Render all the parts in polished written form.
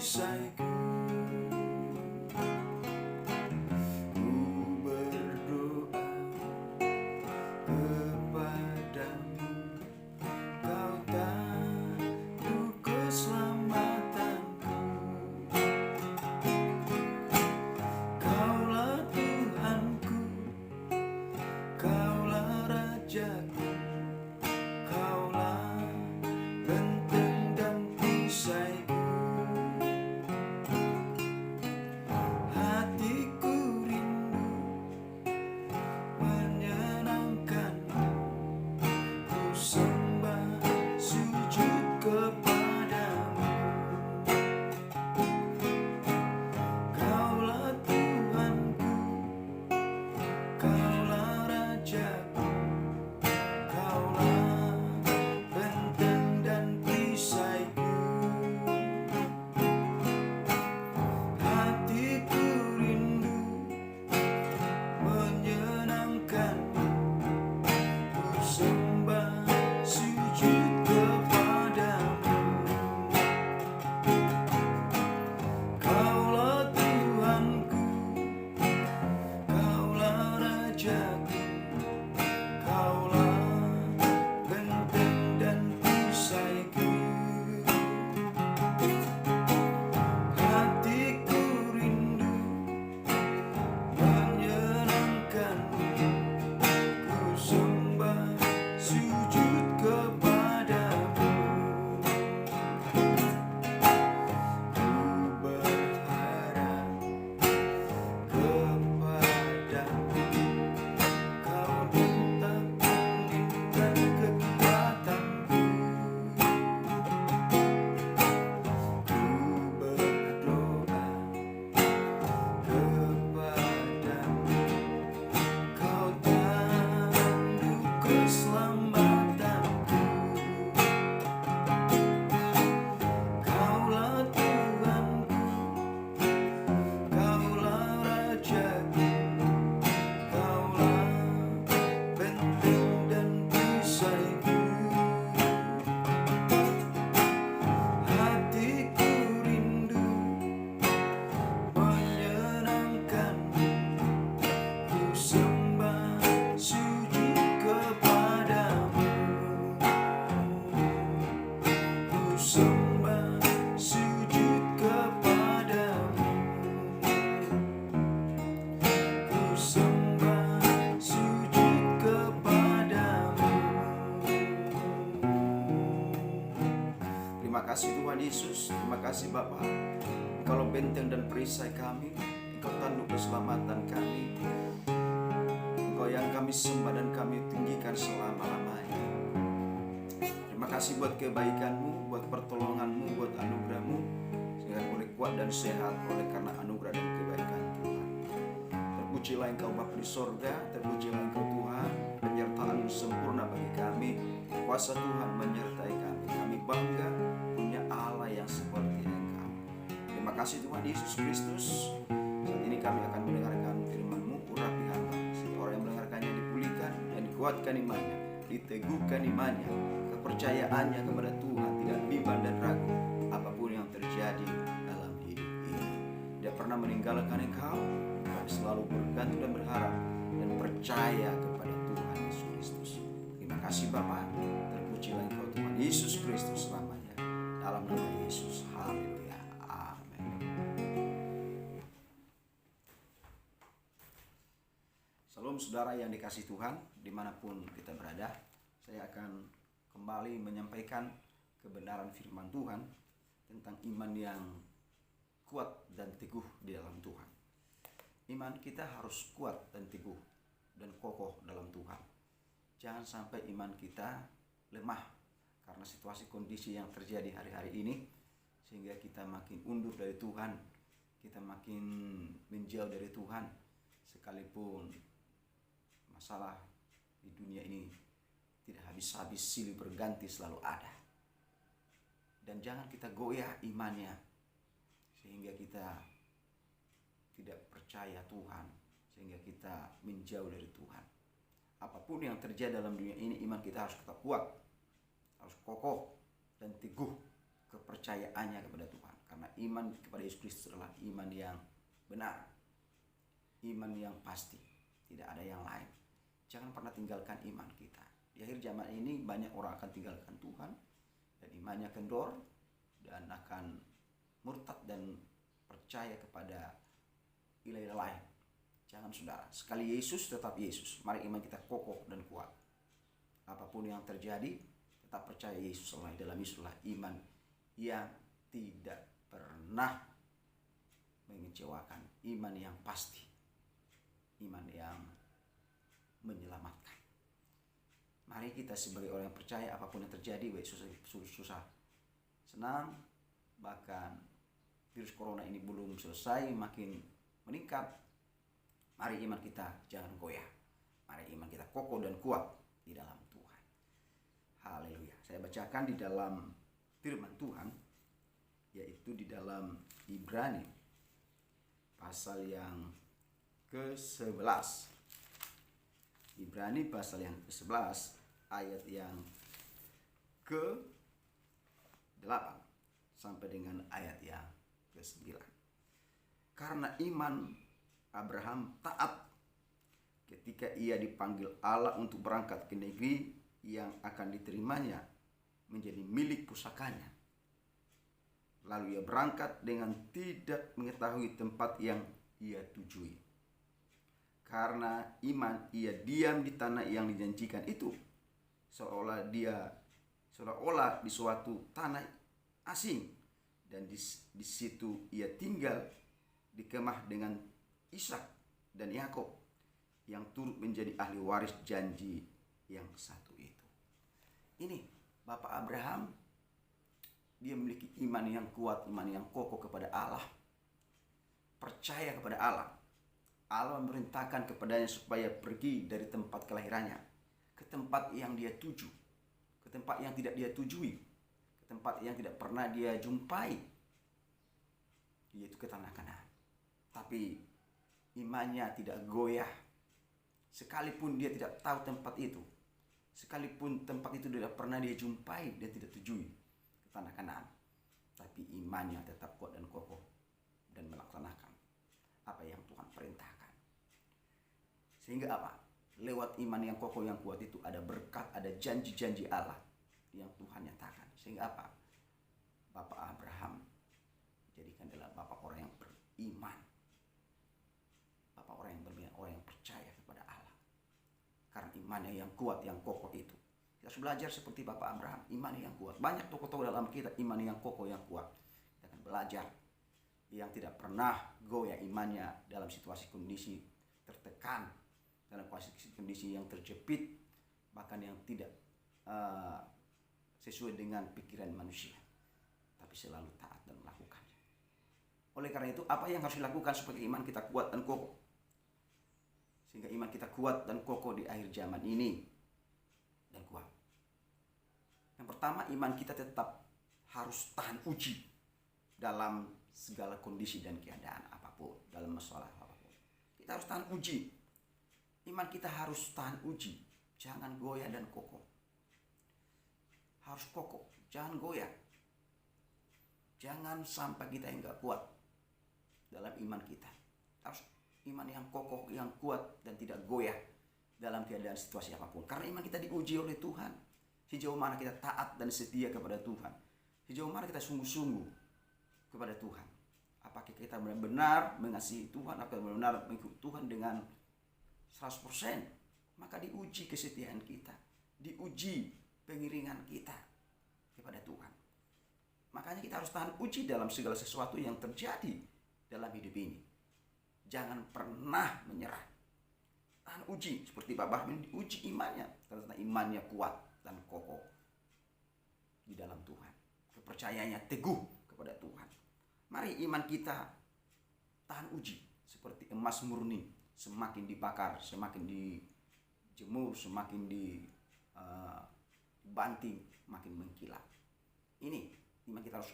perisaiku. Ku berdoa kepadamu, Kau tanduk keselamatanku. Kaulah Tuhanku, Kaulah Rajaku, Kaulah benteng dan perisaiku. Hatiku rindu menyenangkanmu, ku sembah sujud kepadamu. Kaulah Tuhanku, Kaulah Rajaku, Kaulah benteng dan perisaiku. Hatiku rindu menyenangkanmu, ku sembah sujud kepadamu. Kaulah Tuhanku, Kaulah Rajaku, Kaulah benteng dan perisaiku. Hatiku rindu menyenangkanmu, ku sembah sujud kepadamu. Ku berharap kepadamu, Kau tetap meninggikan kekuatanku. Ku berdoa kepadamu, Kau tanduk keselamatanku. Kaulah Tuhanku, Kaulah Rajaku, Kaulah benteng dan perisaiku. Hatiku rindu menyenangkanmu, ku sembah sujud kepadamu. Ku sembah sujud kepadamu. Ku sembah sujud kepadamu. Terima kasih Tuhan Yesus, terima kasih Bapa. Engkau benteng dan perisai kami, Engkau tanduk keselamatan kami, Engkau yang kami sembah dan kami tinggikan selama-lamanya. Terima kasih buat kebaikan-Mu, buat pertolongan-Mu, buat anugerah-Mu, sehingga boleh kuat dan sehat oleh karena anugerah dan kebaikan Tuhan. Terpujilah Engkau Bapa di sorga, terpujilah Engkau Tuhan, penyertaan-Mu sempurna bagi kami, kuasa Tuhan menyertai kami. Kami bangga punya Allah yang seperti Engkau. Terima kasih Tuhan Yesus Kristus. Saat ini kami akan mendengarkan firman-Mu, urapi hamba, sehingga orang yang mendengarkannya dipulihkan dan dikuatkan imannya, diteguhkan imannya, kepercayaannya kepada Tuhan tidak bimbang dan ragu apapun yang terjadi dalam hidup ini. Dia pernah meninggalkan Engkau, kami selalu bergantung dan berharap dan percaya kepada Tuhan Yesus Kristus. Terima kasih Bapa, terpujilah Engkau Tuhan Yesus Kristus selamanya. Dalam nama Yesus, haleluya, amin. Salam saudara yang dikasih Tuhan, dimanapun kita berada. Saya akan kembali menyampaikan kebenaran firman Tuhan tentang iman yang kuat dan teguh di dalam Tuhan. Iman kita harus kuat dan teguh dan kokoh dalam Tuhan. Jangan sampai iman kita lemah karena situasi kondisi yang terjadi hari-hari ini, sehingga kita makin undur dari Tuhan, kita makin menjauh dari Tuhan, sekalipun masalah di dunia ini tidak habis-habis, silih berganti selalu ada. Dan jangan kita goyah imannya sehingga kita tidak percaya Tuhan, sehingga kita menjauh dari Tuhan. Apapun yang terjadi dalam dunia ini, iman kita harus tetap kuat, harus kokoh dan teguh kepercayaannya kepada Tuhan. Karena iman kepada Yesus Kristus adalah iman yang benar, iman yang pasti, tidak ada yang lain. Jangan pernah tinggalkan iman kita. Di akhir zaman ini banyak orang akan tinggalkan Tuhan dan imannya kendor dan akan murtad dan percaya kepada ilah-ilah lain. Jangan saudara, sekali Yesus tetap Yesus. Mari iman kita kokoh dan kuat. Apapun yang terjadi, tetap percaya Yesus Allah. Dalam Yesuslah iman yang tidak pernah mengecewakan, iman yang pasti, iman yang menyelamatkan. Mari kita sebagai orang yang percaya, apapun yang terjadi, baik susah, senang, bahkan virus corona ini belum selesai, makin meningkat. Mari iman kita jangan goyah. Mari iman kita kokoh dan kuat di dalam Tuhan. Haleluya. Saya bacakan di dalam firman Tuhan, yaitu di dalam Ibrani pasal yang ke-11. Ibrani pasal yang ke-11 ayat yang ke-8 sampai dengan ayat yang ke-9. Karena iman Abraham taat ketika ia dipanggil Allah untuk berangkat ke negeri yang akan diterimanya menjadi milik pusakanya. Lalu ia berangkat dengan tidak mengetahui tempat yang ia tujui. Karena iman ia diam di tanah yang dijanjikan itu, seolah di suatu tanah asing, dan di situ ia tinggal di kemah dengan Ishak dan Yakub yang turut menjadi ahli waris janji yang satu itu. Ini Bapak Abraham, dia memiliki iman yang kuat, iman yang kokoh kepada Allah, percaya kepada Allah. Allah memerintahkan kepadanya supaya pergi dari tempat kelahirannya ke tempat yang dia tuju, ke tempat yang tidak dia tujui, ke tempat yang tidak pernah dia jumpai, yaitu ke tanah Kanaan. Tapi imannya tidak goyah, sekalipun dia tidak tahu tempat itu, sekalipun tempat itu tidak pernah dia jumpai, dia tidak tujui ke tanah Kanaan, tapi imannya tetap kuat dan kokoh dan melaksanakan apa yang Tuhan perintahkan. Sehingga apa? Lewat iman yang kokoh yang kuat itu ada berkat, ada janji-janji Allah yang Tuhan nyatakan. Sehingga apa? Bapak Abraham jadikan adalah bapak orang yang beriman, bapak orang yang beriman, orang yang percaya kepada Allah. Karena imannya yang kuat, yang kokoh itu. Kita harus belajar seperti Bapak Abraham, iman yang kuat. Banyak tokoh-tokoh dalam kita iman yang kokoh, yang kuat. Kita akan belajar yang tidak pernah goyah imannya dalam situasi kondisi tertekan, dalam kondisi yang terjepit, bahkan yang tidak sesuai dengan pikiran manusia, tapi selalu taat dan melakukannya. Oleh karena itu, apa yang harus dilakukan supaya iman kita kuat dan kokoh? Sehingga iman kita kuat dan kokoh di akhir zaman ini dan kuat. Yang pertama, iman kita tetap harus tahan uji dalam segala kondisi dan keadaan apapun, dalam masalah apapun. Kita harus tahan uji. Iman kita harus tahan uji, jangan goyah dan kokoh. Harus kokoh, jangan goyah. Jangan sampai kita enggak kuat dalam iman kita. Harus iman yang kokoh, yang kuat dan tidak goyah dalam keadaan situasi apapun. Karena iman kita diuji oleh Tuhan. Sejauh mana kita taat dan setia kepada Tuhan. Sejauh mana kita sungguh-sungguh kepada Tuhan. Apakah kita benar-benar mengasihi Tuhan, apakah benar-benar mengikuti Tuhan dengan 100%, maka diuji kesetiaan kita, diuji pengiringan kita kepada Tuhan. Makanya kita harus tahan uji dalam segala sesuatu yang terjadi dalam hidup ini. Jangan pernah menyerah. Tahan uji seperti Bapak Abraham diuji imannya, karena imannya kuat dan kokoh di dalam Tuhan. Kepercayaannya teguh kepada Tuhan. Mari iman kita tahan uji seperti emas murni. Semakin dibakar, semakin dijemur, semakin dibanting, makin mengkilat. Ini iman kita harus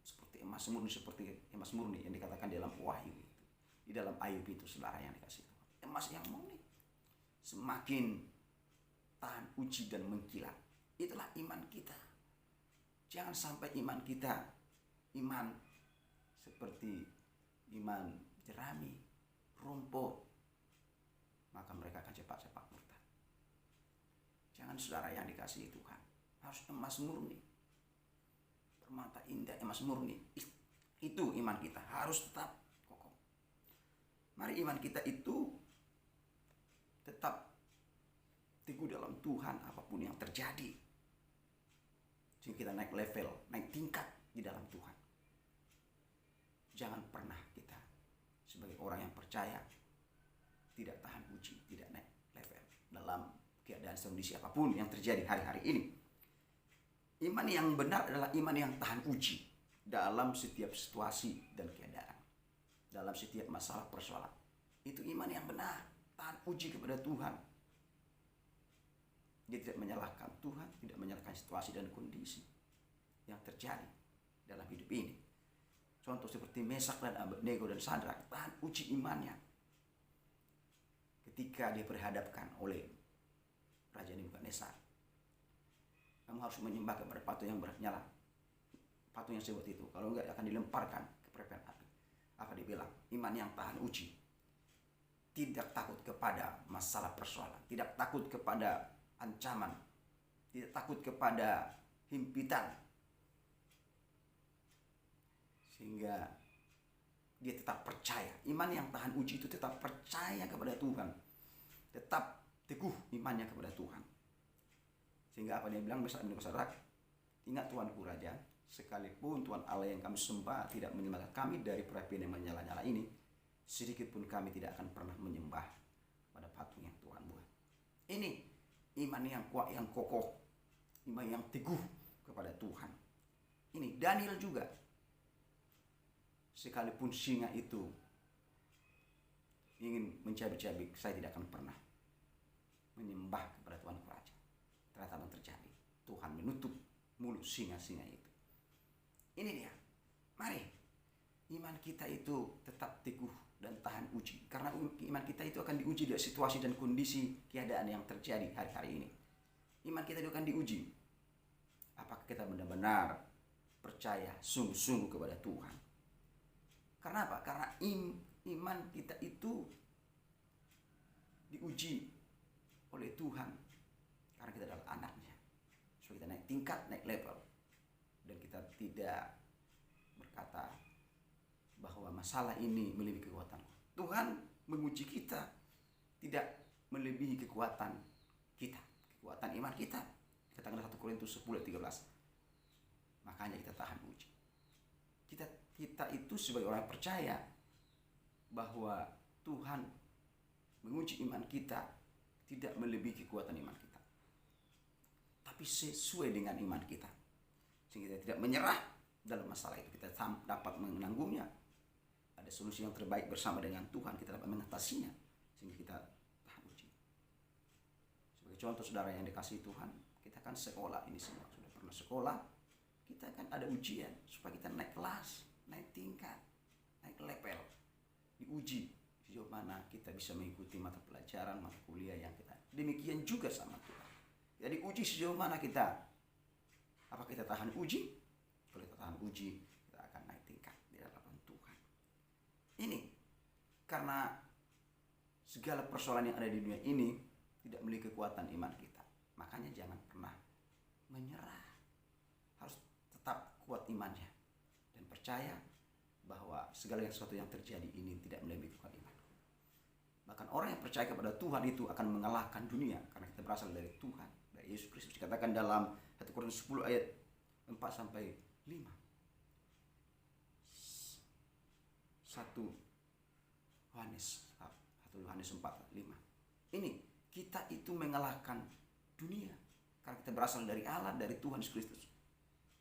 seperti emas murni yang dikatakan dalam Wahyu itu. Di dalam Ayub itu, saudara yang dikasih Tuhan. Emas yang murni semakin tahan uji dan mengkilat. Itulah iman kita. Jangan sampai iman kita, iman seperti iman jerami, rumput, maka mereka akan cepat-cepat murtad. Jangan saudara yang dikasihi Tuhan, harus emas murni, permata indah emas murni. Itu iman kita harus tetap kokoh. Mari iman kita itu tetap teguh dalam Tuhan apapun yang terjadi. Sehingga kita naik level, naik tingkat di dalam Tuhan. Jangan pernah kita sebagai orang yang percaya tidak tahan uji, tidak naik level dalam keadaan kondisi apapun yang terjadi hari-hari ini. Iman yang benar adalah iman yang tahan uji dalam setiap situasi dan keadaan, dalam setiap masalah persoalan. Itu iman yang benar, tahan uji kepada Tuhan. Dia tidak menyalahkan Tuhan, tidak menyalahkan situasi dan kondisi yang terjadi dalam hidup ini. Contoh seperti Mesak dan Abednego dan Sadrak, tahan uji imannya ketika dia berhadapkan oleh Raja Nebukadnezar. Kamu harus menyembah kepada patung yang bernyala, patung yang sebut itu. Kalau enggak akan dilemparkan ke perapian api. Apa dibilang? Iman yang tahan uji, tidak takut kepada masalah persoalan, tidak takut kepada ancaman, tidak takut kepada himpitan, sehingga dia tetap percaya. Iman yang tahan uji itu tetap percaya kepada Tuhan, tetap teguh imannya kepada Tuhan. Sehingga apa dia bilang, Mesak dan Sadrak, ingat Tuanku Raja, sekalipun Tuhan Allah yang kami sembah tidak menyelamatkan kami dari perapian yang menyala-nyala ini, sedikit pun kami tidak akan pernah menyembah pada patung yang Tuhan buat. Ini iman yang kuat, yang kokoh, iman yang teguh kepada Tuhan. Ini Daniel juga, sekalipun singa itu ingin mencabik-cabik, saya tidak akan pernah menyembah kepada Tuhan Raja. Ternyata yang terjadi, Tuhan menutup mulut singa-singa itu. Ini dia. Mari iman kita itu tetap teguh dan tahan uji, karena iman kita itu akan diuji dari situasi dan kondisi keadaan yang terjadi hari-hari ini. Iman kita itu akan diuji. Apakah kita benar-benar percaya sungguh-sungguh kepada Tuhan? Karena apa? Karena iman kita itu diuji oleh Tuhan, karena kita adalah anaknya. So kita naik tingkat, naik level, dan kita tidak berkata bahwa masalah ini melebihi kekuatan. Tuhan menguji kita tidak melebihi kekuatan kita, kekuatan iman kita. Katakan 1 Korintus 10:13. Makanya kita tahan uji. Kita itu sebagai orang percaya bahwa Tuhan menguji iman kita tidak melebihi kekuatan iman kita, tapi sesuai dengan iman kita, sehingga kita tidak menyerah dalam masalah itu. Kita dapat menanggungnya. Ada solusi yang terbaik bersama dengan Tuhan, kita dapat mengatasinya, sehingga kita tahan uji. Sebagai contoh saudara yang dikasihi Tuhan, kita kan sekolah ini semua sudah pernah sekolah. Kita kan ada ujian supaya kita naik kelas, naik tingkat, naik level, diuji sejauh mana kita bisa mengikuti mata pelajaran, mata kuliah yang kita. Demikian juga sama Tuhan. Jadi uji sejauh mana kita. Apa kita tahan uji? Kalau kita tahan uji, kita akan naik tingkat di hadapan Tuhan. Ini karena segala persoalan yang ada di dunia ini tidak memiliki kekuatan iman kita. Makanya jangan pernah menyerah. Harus tetap kuat imannya dan percaya bahwa segala sesuatu yang terjadi ini tidak melebihi kekuatan iman. Bahkan orang yang percaya kepada Tuhan itu akan mengalahkan dunia, karena kita berasal dari Tuhan, dari Yesus Kristus. Dikatakan dalam 1 Korintus 10 ayat 4-5. 1 Yohanes 4:5. Ini kita itu mengalahkan dunia karena kita berasal dari Allah, dari Tuhan Yesus Kristus.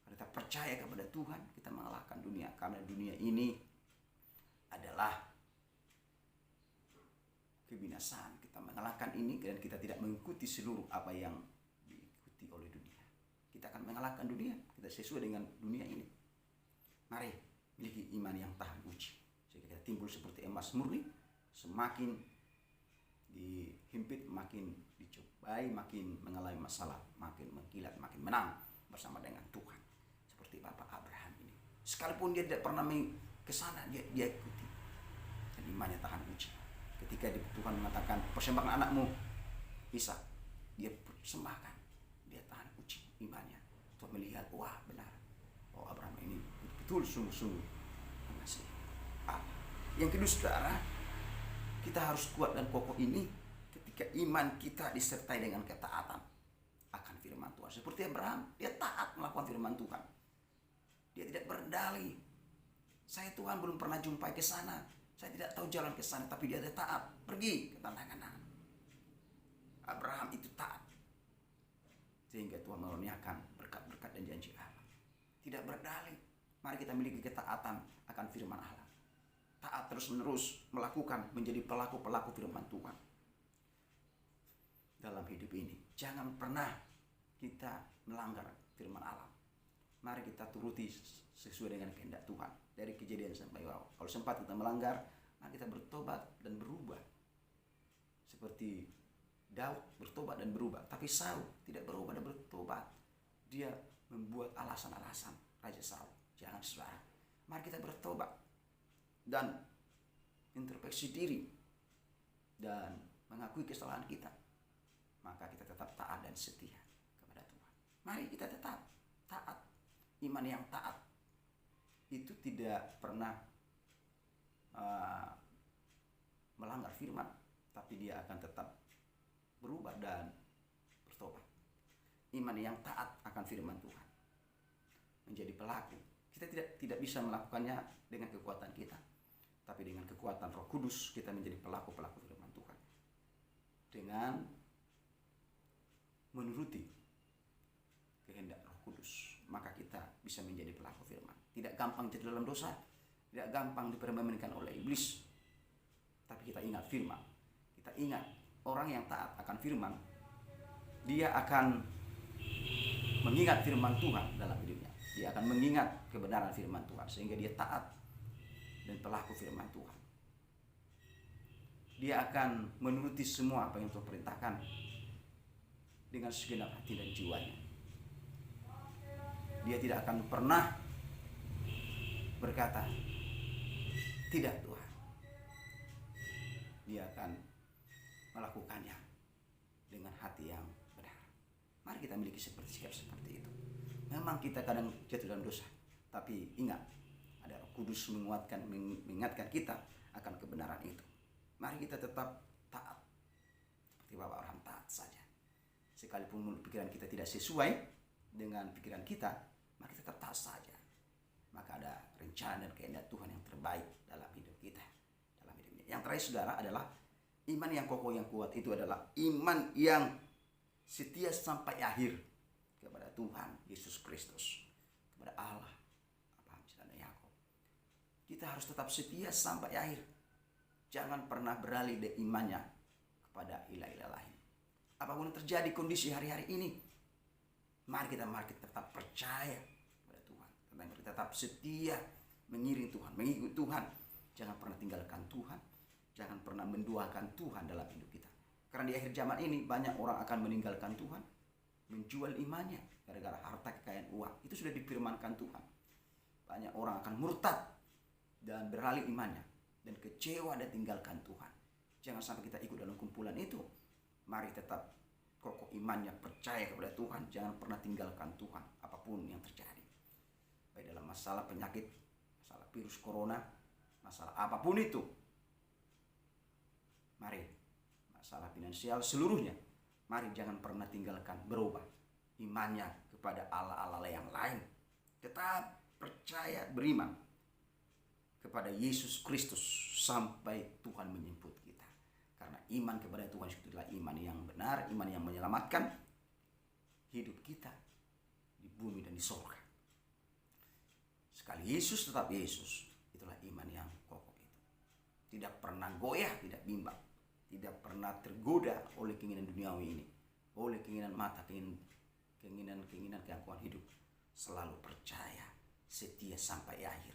Karena kita percaya kepada Tuhan, kita mengalahkan dunia, karena dunia ini adalah kebinasaan. Kita mengalahkan ini dan kita tidak mengikuti seluruh apa yang diikuti oleh dunia. Kita akan mengalahkan dunia, kita sesuai dengan dunia ini. Mari miliki iman yang tahan uji, sehingga kita timbul seperti emas murni. Semakin dihimpit, makin dicobai, makin mengalami masalah, makin mengkilat, makin menang bersama dengan Tuhan. Seperti Bapak Abraham ini, sekalipun dia tidak pernah ke sana dia ikuti. Dan imannya tahan uji. Ketika Tuhan mengatakan persembahkan anakmu Ishak, dia persembahkan, dia tahan uji imannya. Tuhan melihat, wah benar, oh Abraham ini betul sungguh-sungguh mengasihi Allah. Yang kedua saudara, kita harus kuat dan kokoh ini ketika iman kita disertai dengan ketaatan akan firman Tuhan. Seperti Abraham, dia taat melakukan firman Tuhan. Dia tidak berdalih. Saya Tuhan belum pernah jumpai ke sana. Saya tidak tahu jalan ke sana, tapi dia taat. Pergi ke tanah Kanaan. Abraham itu taat. Sehingga Tuhan mengaruniakan berkat-berkat dan janji Allah. Tidak berdalih. Mari kita miliki ketaatan akan firman Allah. Taat terus-menerus melakukan, menjadi pelaku-pelaku firman Tuhan dalam hidup ini. Jangan pernah kita melanggar firman Allah. Mari kita turuti sesuai dengan kehendak Tuhan. Dari Kejadian sampai Wahyu. Kalau sempat kita melanggar, mari kita bertobat dan berubah. Seperti Daud bertobat dan berubah. Tapi Saul tidak berubah dan bertobat. Dia membuat alasan-alasan. Raja Saul. Jangan saudara. Mari kita bertobat. Dan introspeksi diri. Dan mengakui kesalahan kita. Maka kita tetap taat dan setia kepada Tuhan. Mari kita tetap taat. Iman yang taat itu tidak pernah melanggar firman, tapi dia akan tetap berubah dan bertobat. Iman yang taat akan firman Tuhan, menjadi pelaku. Kita tidak bisa melakukannya dengan kekuatan kita, tapi dengan kekuatan Roh Kudus kita menjadi pelaku-pelaku firman Tuhan. Dengan menuruti kehendak Roh Kudus, maka kita bisa menjadi pelaku firman. Tidak gampang jatuh dalam dosa, tidak gampang dipermainkan oleh iblis. Tapi kita ingat firman. Kita ingat orang yang taat akan firman, dia akan mengingat firman Tuhan dalam hidupnya. Dia akan mengingat kebenaran firman Tuhan sehingga dia taat dan pelaku firman Tuhan. Dia akan menuruti semua apa yang Tuhan perintahkan dengan segenap hati dan jiwanya. Dia tidak akan pernah berkata, tidak Tuhan. Dia akan melakukannya dengan hati yang benar. Mari kita miliki sikap seperti itu. Memang kita kadang jatuh dalam dosa, tapi ingat, ada Roh Kudus mengingatkan kita akan kebenaran itu. Mari kita tetap taat, seperti Bapak Abraham taat saja. Sekalipun pikiran kita tidak sesuai dengan pikiran kita, mari tetap taat saja. Maka ada rencana dan kehendak Tuhan yang terbaik dalam hidup kita, dalam hidup ini. Yang terakhir saudara adalah iman yang kokoh yang kuat itu adalah iman yang setia sampai akhir kepada Tuhan Yesus Kristus, kepada Allah, Abraham, Ishak, dan Yakub. Kita harus tetap setia sampai akhir. Jangan pernah beralih dari imannya kepada ilah-ilah lain. Apapun yang terjadi kondisi hari-hari ini, mari kita tetap percaya kepada Tuhan. Kita tetap setia mengiring Tuhan, mengikuti Tuhan. Jangan pernah tinggalkan Tuhan. Jangan pernah menduakan Tuhan dalam hidup kita. Karena di akhir zaman ini banyak orang akan meninggalkan Tuhan, menjual imannya gara-gara harta kekayaan uang. Itu sudah difirmankan Tuhan. Banyak orang akan murtad dan beralih imannya dan kecewa dan tinggalkan Tuhan. Jangan sampai kita ikut dalam kumpulan itu. Mari tetap kokoh imannya, percaya kepada Tuhan. Jangan pernah tinggalkan Tuhan apapun yang terjadi. Baik dalam masalah penyakit, masalah virus corona, masalah apapun itu. Mari, masalah finansial seluruhnya. Mari jangan pernah tinggalkan, berubah imannya kepada Allah-Allah yang lain. Tetap percaya, beriman kepada Yesus Kristus sampai Tuhan menjemput kita. Karena iman kepada Tuhan itu adalah iman yang benar, iman yang menyelamatkan hidup kita di bumi dan di surga. Sekali Yesus tetap Yesus, itulah iman yang kokoh itu. Tidak pernah goyah, tidak bimbang, tidak pernah tergoda oleh keinginan duniawi ini, oleh keinginan mata, keinginan keangkuhan hidup. Selalu percaya, setia sampai akhir,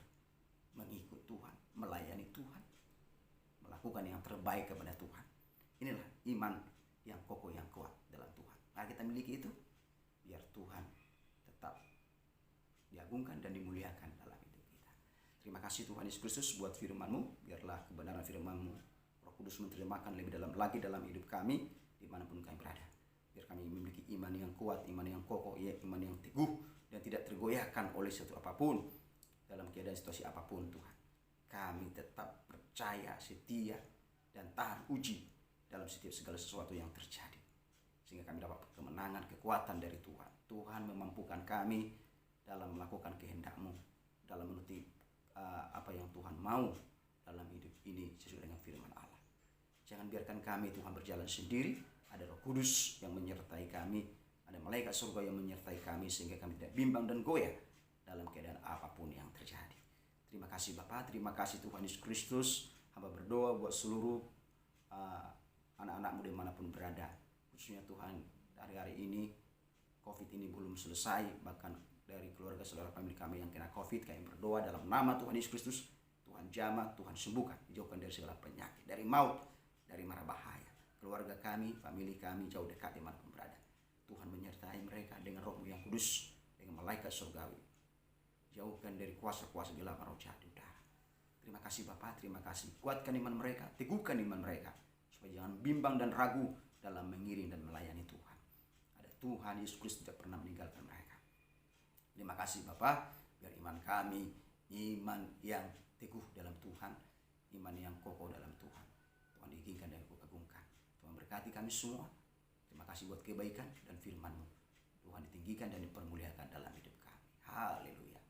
mengikut Tuhan, melayani Tuhan, melakukan yang terbaik kepada Tuhan. Inilah iman yang kokoh, yang kuat dalam Tuhan. Mari kita miliki itu, biar Tuhan tetap diagungkan dan dimuliakan dalam hidup kita. Terima kasih Tuhan Yesus Kristus buat firman-Mu. Biarlah kebenaran firman-Mu Roh Kudus menerjemahkan lebih dalam lagi dalam hidup kami dimanapun kami berada. Biar kami memiliki iman yang kuat, iman yang kokoh, iman yang teguh dan tidak tergoyahkan oleh sesuatu apapun dalam keadaan situasi apapun Tuhan. Kami tetap percaya, setia dan tahan uji dalam setiap segala sesuatu yang terjadi. Sehingga kami dapat kemenangan, kekuatan dari Tuhan. Tuhan memampukan kami dalam melakukan kehendak-Mu, dalam menuruti apa yang Tuhan mau dalam hidup ini sesuai dengan firman Allah. Jangan biarkan kami Tuhan berjalan sendiri. Ada Roh Kudus yang menyertai kami, ada malaikat surga yang menyertai kami sehingga kami tidak bimbang dan goyah dalam keadaan apapun yang terjadi. Terima kasih Bapa, terima kasih Tuhan Yesus Kristus. Hamba berdoa buat seluruh anak-anak-Mu dimanapun berada. Khususnya Tuhan, hari-hari ini COVID ini belum selesai, bahkan dari keluarga saudara famili kami yang kena COVID, kami berdoa dalam nama Tuhan Yesus Kristus, Tuhan jamah, Tuhan sembuhkan, jauhkan dari segala penyakit, dari maut, dari mara bahaya. Keluarga kami, famili kami jauh dekat dimanapun berada. Tuhan menyertai mereka dengan Roh-Mu yang kudus, dengan malaikat surgawi. Jauhkan dari kuasa-kuasa gelap roh jahat di udara. Terima kasih Bapa, terima kasih. Kuatkan iman mereka, teguhkan iman mereka, supaya jangan bimbang dan ragu dalam mengiring dan melayani Tuhan. Ada Tuhan Yesus Kristus tidak pernah meninggalkan mereka. Terima kasih Bapa, biar iman kami, iman yang teguh dalam Tuhan, iman yang kokoh dalam Tuhan. Tuhan diinginkan dan kagumkan. Tuhan berkati kami semua. Terima kasih buat kebaikan dan firman-Mu. Tuhan ditinggikan dan dipermuliakan dalam hidup kami. Haleluya.